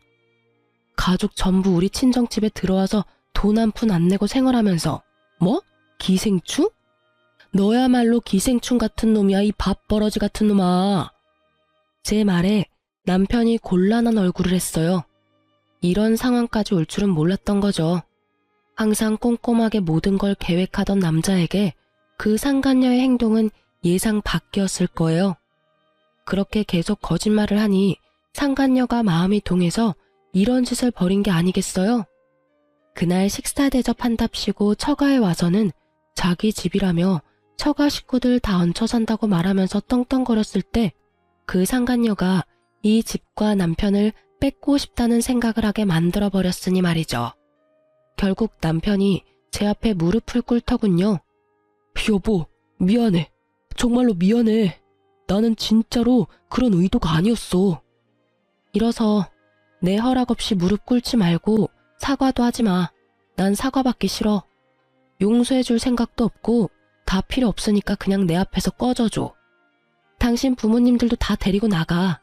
가족 전부 우리 친정집에 들어와서 돈 한 푼 안 내고 생활하면서 뭐? 기생충? 너야말로 기생충 같은 놈이야, 이 밥버러지 같은 놈아. 제 말에 남편이 곤란한 얼굴을 했어요. 이런 상황까지 올 줄은 몰랐던 거죠. 항상 꼼꼼하게 모든 걸 계획하던 남자에게 그 상간녀의 행동은 예상 밖이었을 거예요. 그렇게 계속 거짓말을 하니 상간녀가 마음이 동해서 이런 짓을 벌인 게 아니겠어요? 그날 식사 대접한답시고 처가에 와서는 자기 집이라며 처가 식구들 다 얹혀 산다고 말하면서 떵떵거렸을 때 그 상간녀가 이 집과 남편을 뺏고 싶다는 생각을 하게 만들어버렸으니 말이죠. 결국 남편이 제 앞에 무릎을 꿇더군요. 여보, 미안해. 정말로 미안해. 나는 진짜로 그런 의도가 아니었어. 이러서 내 허락 없이 무릎 꿇지 말고 사과도 하지 마. 난 사과받기 싫어. 용서해줄 생각도 없고 다 필요 없으니까 그냥 내 앞에서 꺼져줘. 당신 부모님들도 다 데리고 나가.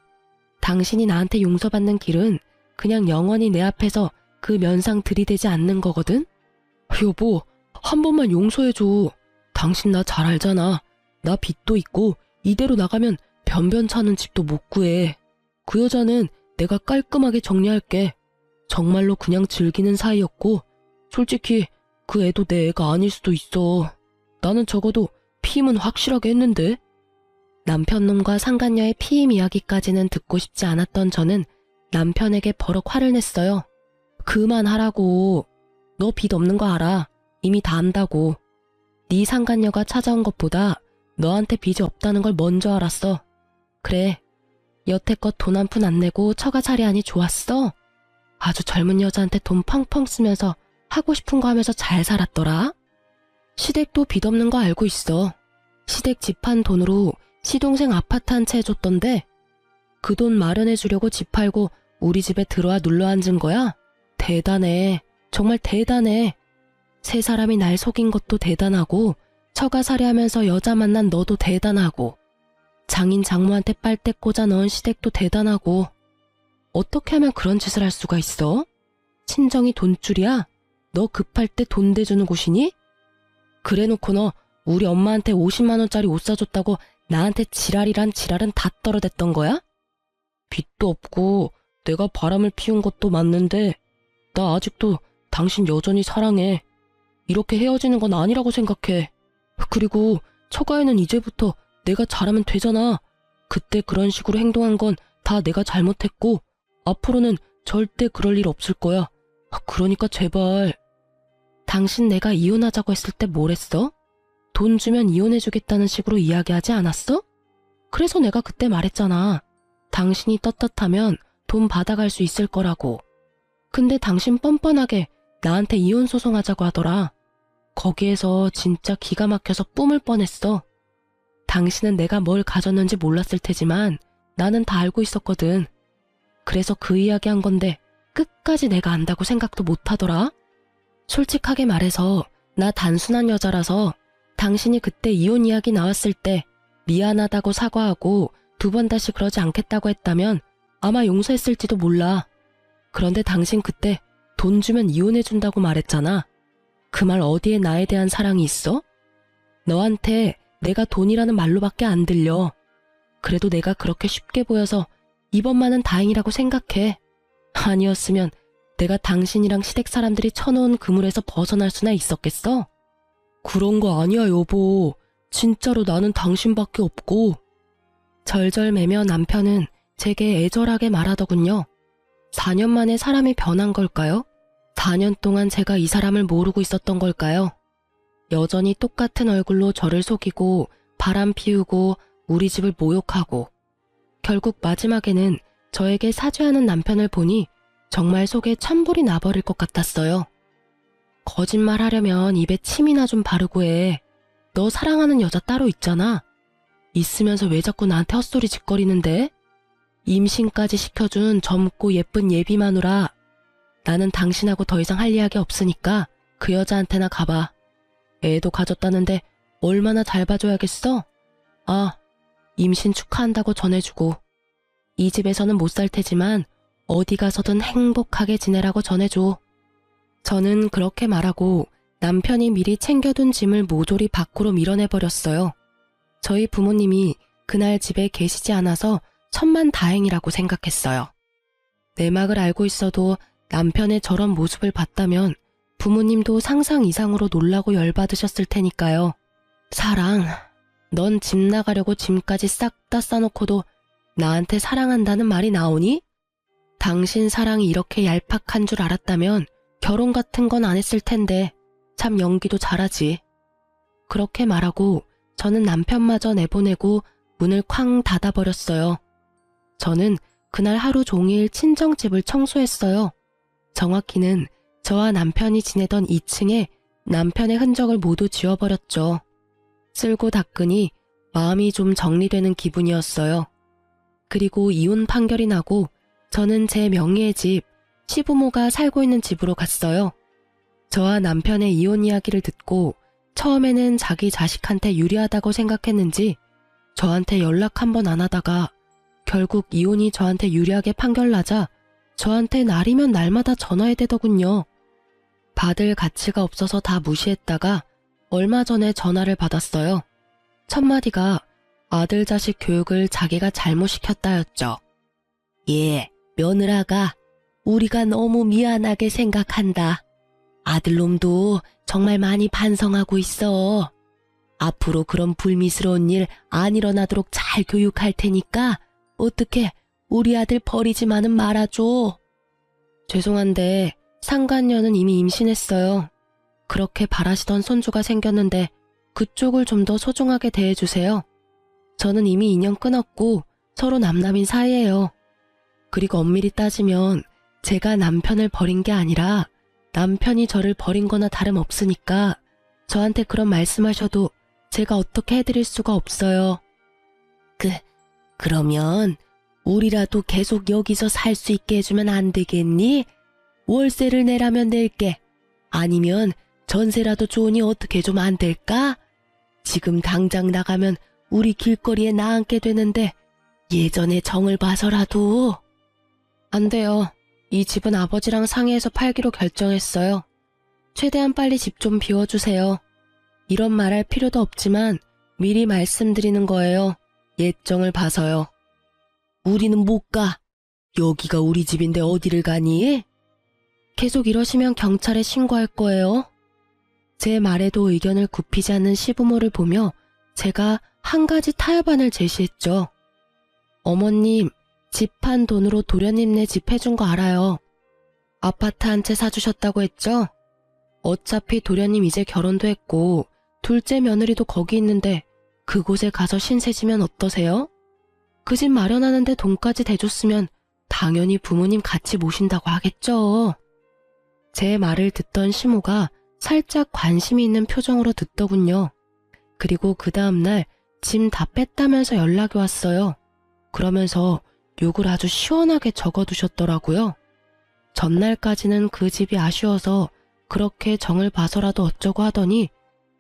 당신이 나한테 용서받는 길은 그냥 영원히 내 앞에서 그 면상 들이대지 않는 거거든? 여보, 한 번만 용서해줘. 당신 나 잘 알잖아. 나 빚도 있고 이대로 나가면 변변찮은 집도 못 구해. 그 여자는 내가 깔끔하게 정리할게. 정말로 그냥 즐기는 사이였고 솔직히 그 애도 내 애가 아닐 수도 있어. 나는 적어도 피임은 확실하게 했는데. 남편놈과 상간녀의 피임 이야기까지는 듣고 싶지 않았던 저는 남편에게 버럭 화를 냈어요. 그만하라고. 너 빚 없는 거 알아. 이미 다 안다고. 네 상간녀가 찾아온 것보다 너한테 빚이 없다는 걸 먼저 알았어. 그래, 여태껏 돈 한 푼 안 내고 처가 차리하니 좋았어. 아주 젊은 여자한테 돈 펑펑 쓰면서 하고 싶은 거 하면서 잘 살았더라. 시댁도 빚 없는 거 알고 있어. 시댁 집 판 돈으로 시동생 아파트 한 채 해줬던데 그 돈 마련해 주려고 집 팔고 우리 집에 들어와 눌러 앉은 거야? 대단해. 정말 대단해. 세 사람이 날 속인 것도 대단하고 처가살이하면서 여자 만난 너도 대단하고 장인 장모한테 빨대 꽂아 넣은 시댁도 대단하고 어떻게 하면 그런 짓을 할 수가 있어? 친정이 돈줄이야? 너 급할 때 돈 대주는 곳이니? 그래놓고 너 우리 엄마한테 50만 원짜리 옷 사줬다고 나한테 지랄이란 지랄은 다 떨어댔던 거야? 빚도 없고 내가 바람을 피운 것도 맞는데 나 아직도 당신 여전히 사랑해. 이렇게 헤어지는 건 아니라고 생각해. 그리고 처가에는 이제부터 내가 잘하면 되잖아. 그때 그런 식으로 행동한 건 다 내가 잘못했고 앞으로는 절대 그럴 일 없을 거야. 그러니까 제발. 당신 내가 이혼하자고 했을 때 뭘 했어? 돈 주면 이혼해주겠다는 식으로 이야기하지 않았어? 그래서 내가 그때 말했잖아. 당신이 떳떳하면 돈 받아갈 수 있을 거라고. 근데 당신 뻔뻔하게 나한테 이혼 소송하자고 하더라. 거기에서 진짜 기가 막혀서 뿜을 뻔했어. 당신은 내가 뭘 가졌는지 몰랐을 테지만 나는 다 알고 있었거든. 그래서 그 이야기 한 건데 끝까지 내가 안다고 생각도 못 하더라. 솔직하게 말해서 나 단순한 여자라서 당신이 그때 이혼 이야기 나왔을 때 미안하다고 사과하고 두 번 다시 그러지 않겠다고 했다면 아마 용서했을지도 몰라. 그런데 당신 그때 돈 주면 이혼해준다고 말했잖아. 그 말 어디에 나에 대한 사랑이 있어? 너한테 내가 돈이라는 말로밖에 안 들려. 그래도 내가 그렇게 쉽게 보여서 이번만은 다행이라고 생각해. 아니었으면 내가 당신이랑 시댁 사람들이 쳐놓은 그물에서 벗어날 수나 있었겠어? 그런 거 아니야, 여보. 진짜로 나는 당신밖에 없고. 절절매며 남편은 제게 애절하게 말하더군요. 4년 만에 사람이 변한 걸까요? 4년 동안 제가 이 사람을 모르고 있었던 걸까요? 여전히 똑같은 얼굴로 저를 속이고 바람 피우고 우리 집을 모욕하고 결국 마지막에는 저에게 사죄하는 남편을 보니 정말 속에 찬불이 나버릴 것 같았어요. 거짓말 하려면 입에 침이나 좀 바르고 해. 너 사랑하는 여자 따로 있잖아. 있으면서 왜 자꾸 나한테 헛소리 짓거리는데? 임신까지 시켜준 젊고 예쁜 예비 마누라. 나는 당신하고 더 이상 할 이야기 없으니까 그 여자한테나 가봐. 애도 가졌다는데 얼마나 잘 봐줘야겠어? 아, 임신 축하한다고 전해주고. 이 집에서는 못 살 테지만 어디 가서든 행복하게 지내라고 전해줘. 저는 그렇게 말하고 남편이 미리 챙겨둔 짐을 모조리 밖으로 밀어내버렸어요. 저희 부모님이 그날 집에 계시지 않아서 천만다행이라고 생각했어요. 내막을 알고 있어도 남편의 저런 모습을 봤다면 부모님도 상상 이상으로 놀라고 열받으셨을 테니까요. 사랑, 넌 집 나가려고 짐까지 싹 다 싸놓고도 나한테 사랑한다는 말이 나오니? 당신 사랑이 이렇게 얄팍한 줄 알았다면 결혼 같은 건 안 했을 텐데 참 연기도 잘하지. 그렇게 말하고 저는 남편마저 내보내고 문을 쾅 닫아버렸어요. 저는 그날 하루 종일 친정집을 청소했어요. 정확히는 저와 남편이 지내던 2층에 남편의 흔적을 모두 지워버렸죠. 쓸고 닦으니 마음이 좀 정리되는 기분이었어요. 그리고 이혼 판결이 나고 저는 제 명의의 집, 시부모가 살고 있는 집으로 갔어요. 저와 남편의 이혼 이야기를 듣고 처음에는 자기 자식한테 유리하다고 생각했는지 저한테 연락 한 번 안 하다가 결국 이혼이 저한테 유리하게 판결나자 저한테 날이면 날마다 전화해대더군요. 받을 가치가 없어서 다 무시했다가 얼마 전에 전화를 받았어요. 첫 마디가 아들 자식 교육을 자기가 잘못 시켰다였죠. 예, 며느라가 우리가 너무 미안하게 생각한다. 아들놈도 정말 많이 반성하고 있어. 앞으로 그런 불미스러운 일 안 일어나도록 잘 교육할 테니까 어떻게 우리 아들 버리지만은 말아줘. 죄송한데 상간녀는 이미 임신했어요. 그렇게 바라시던 손주가 생겼는데 그쪽을 좀 더 소중하게 대해주세요. 저는 이미 인연 끊었고 서로 남남인 사이예요. 그리고 엄밀히 따지면 제가 남편을 버린 게 아니라 남편이 저를 버린 거나 다름없으니까 저한테 그런 말씀하셔도 제가 어떻게 해드릴 수가 없어요. 그러면 우리라도 계속 여기서 살 수 있게 해주면 안 되겠니? 월세를 내라면 낼게. 아니면 전세라도 좋으니 어떻게 좀 안 될까? 지금 당장 나가면 우리 길거리에 나앉게 되는데 예전에 정을 봐서라도. 안 돼요. 이 집은 아버지랑 상의해서 팔기로 결정했어요. 최대한 빨리 집 좀 비워주세요. 이런 말할 필요도 없지만 미리 말씀드리는 거예요. 예정을 봐서요. 우리는 못 가. 여기가 우리 집인데 어디를 가니? 계속 이러시면 경찰에 신고할 거예요. 제 말에도 의견을 굽히지 않는 시부모를 보며 제가 한 가지 타협안을 제시했죠. 어머님, 집 판 돈으로 도련님네 집 해준 거 알아요. 아파트 한 채 사주셨다고 했죠? 어차피 도련님 이제 결혼도 했고 둘째 며느리도 거기 있는데 그곳에 가서 신세지면 어떠세요? 그 집 마련하는데 돈까지 대줬으면 당연히 부모님 같이 모신다고 하겠죠. 제 말을 듣던 시모가 살짝 관심이 있는 표정으로 듣더군요. 그리고 그 다음날 짐 다 뺐다면서 연락이 왔어요. 그러면서 욕을 아주 시원하게 적어두셨더라고요. 전날까지는 그 집이 아쉬워서 그렇게 정을 봐서라도 어쩌고 하더니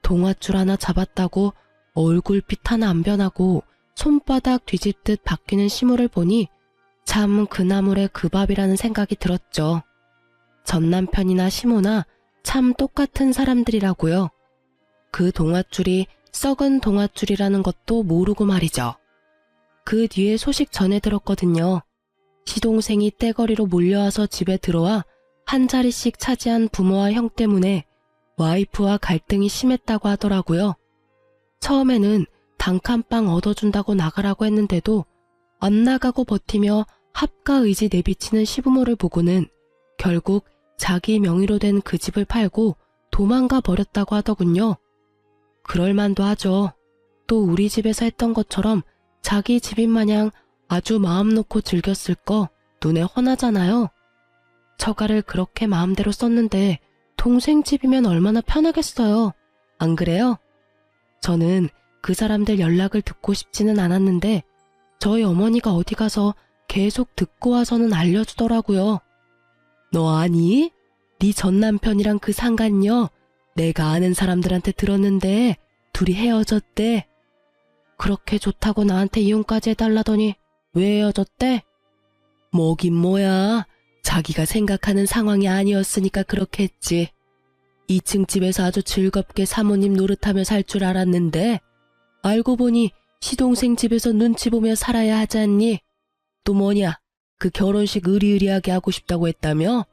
동아줄 하나 잡았다고 얼굴빛 하나 안 변하고 손바닥 뒤집듯 바뀌는 시모를 보니 참 그 나물에 그 밥이라는 생각이 들었죠. 전 남편이나 시모나 참 똑같은 사람들이라고요. 그 동아줄이 썩은 동아줄이라는 것도 모르고 말이죠. 그 뒤에 소식 전해 들었거든요. 시동생이 떼거리로 몰려와서 집에 들어와 한 자리씩 차지한 부모와 형 때문에 와이프와 갈등이 심했다고 하더라고요. 처음에는 단칸방 얻어준다고 나가라고 했는데도 안 나가고 버티며 합가 의지 내비치는 시부모를 보고는 결국 자기 명의로 된 그 집을 팔고 도망가 버렸다고 하더군요. 그럴만도 하죠. 또 우리 집에서 했던 것처럼 자기 집인 마냥 아주 마음 놓고 즐겼을 거 눈에 훤하잖아요. 처가를 그렇게 마음대로 썼는데 동생 집이면 얼마나 편하겠어요. 안 그래요? 저는 그 사람들 연락을 듣고 싶지는 않았는데 저희 어머니가 어디 가서 계속 듣고 와서는 알려주더라고요. 너 아니? 네 전 남편이랑 그 상간녀 내가 아는 사람들한테 들었는데 둘이 헤어졌대. 그렇게 좋다고 나한테 이혼까지 해달라더니 왜 헤어졌대? 뭐긴 뭐야. 자기가 생각하는 상황이 아니었으니까 그렇게 했지. 2층 집에서 아주 즐겁게 사모님 노릇하며 살 줄 알았는데 알고 보니 시동생 집에서 눈치 보며 살아야 하지 않니? 또 뭐냐? 그 결혼식 으리으리하게 하고 싶다고 했다며?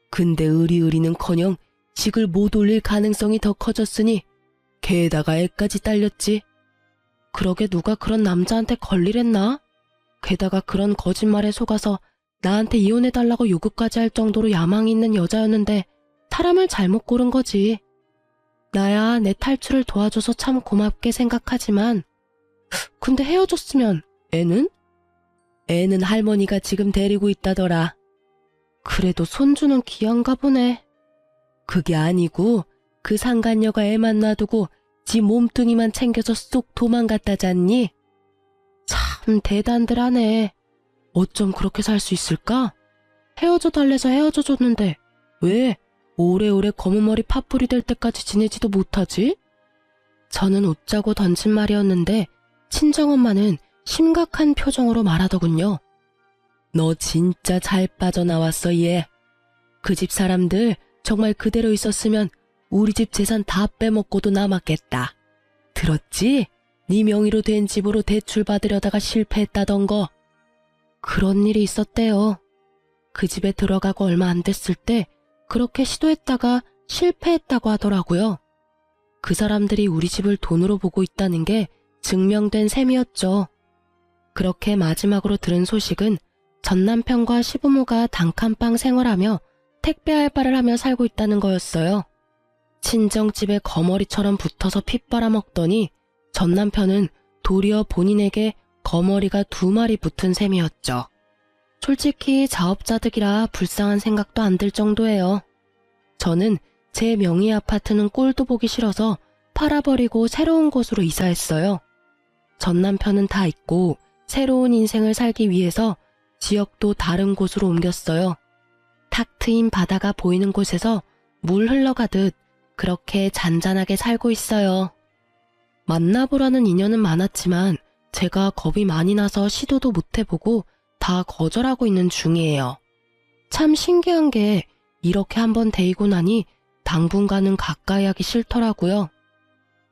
근데 으리으리는커녕 식을 못 올릴 가능성이 더 커졌으니 게다가 애까지 딸렸지. 그러게 누가 그런 남자한테 걸리랬나? 게다가 그런 거짓말에 속아서 나한테 이혼해달라고 요구까지 할 정도로 야망이 있는 여자였는데 사람을 잘못 고른 거지. 나야 내 탈출을 도와줘서 참 고맙게 생각하지만 근데 헤어졌으면 애는? 애는 할머니가 지금 데리고 있다더라. 그래도 손주는 귀한가 보네. 그게 아니고 그 상간녀가 애만 놔두고 지 몸뚱이만 챙겨서 쏙 도망갔다잖니? 참 대단들 하네. 어쩜 그렇게 살 수 있을까? 헤어져 달래서 헤어져 줬는데 왜 오래오래 검은 머리 파뿌리 될 때까지 지내지도 못하지? 저는 웃자고 던진 말이었는데 친정엄마는 심각한 표정으로 말하더군요. 너 진짜 잘 빠져나왔어 얘. 그 집 사람들 정말 그대로 있었으면 우리 집 재산 다 빼먹고도 남았겠다. 들었지? 네 명의로 된 집으로 대출 받으려다가 실패했다던 거. 그런 일이 있었대요. 그 집에 들어가고 얼마 안 됐을 때 그렇게 시도했다가 실패했다고 하더라고요. 그 사람들이 우리 집을 돈으로 보고 있다는 게 증명된 셈이었죠. 그렇게 마지막으로 들은 소식은 전 남편과 시부모가 단칸방 생활하며 택배 알바를 하며 살고 있다는 거였어요. 친정집에 거머리처럼 붙어서 핏 빨아먹더니 전 남편은 도리어 본인에게 거머리가 2마리 붙은 셈이었죠. 솔직히 자업자득이라 불쌍한 생각도 안 들 정도예요. 저는 제 명의 아파트는 꼴도 보기 싫어서 팔아버리고 새로운 곳으로 이사했어요. 전 남편은 다 있고 새로운 인생을 살기 위해서 지역도 다른 곳으로 옮겼어요. 탁 트인 바다가 보이는 곳에서 물 흘러가듯 그렇게 잔잔하게 살고 있어요. 만나보라는 인연은 많았지만 제가 겁이 많이 나서 시도도 못 해보고 다 거절하고 있는 중이에요. 참 신기한 게 이렇게 한번 데이고 나니 당분간은 가까이 하기 싫더라고요.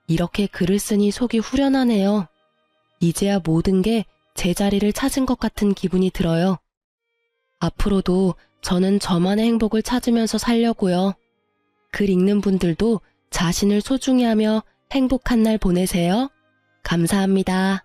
이렇게 글을 쓰니 속이 후련하네요. 이제야 모든 게 제자리를 찾은 것 같은 기분이 들어요. 앞으로도 저는 저만의 행복을 찾으면서 살려고요. 글 읽는 분들도 자신을 소중히 하며 행복한 날 보내세요. 감사합니다.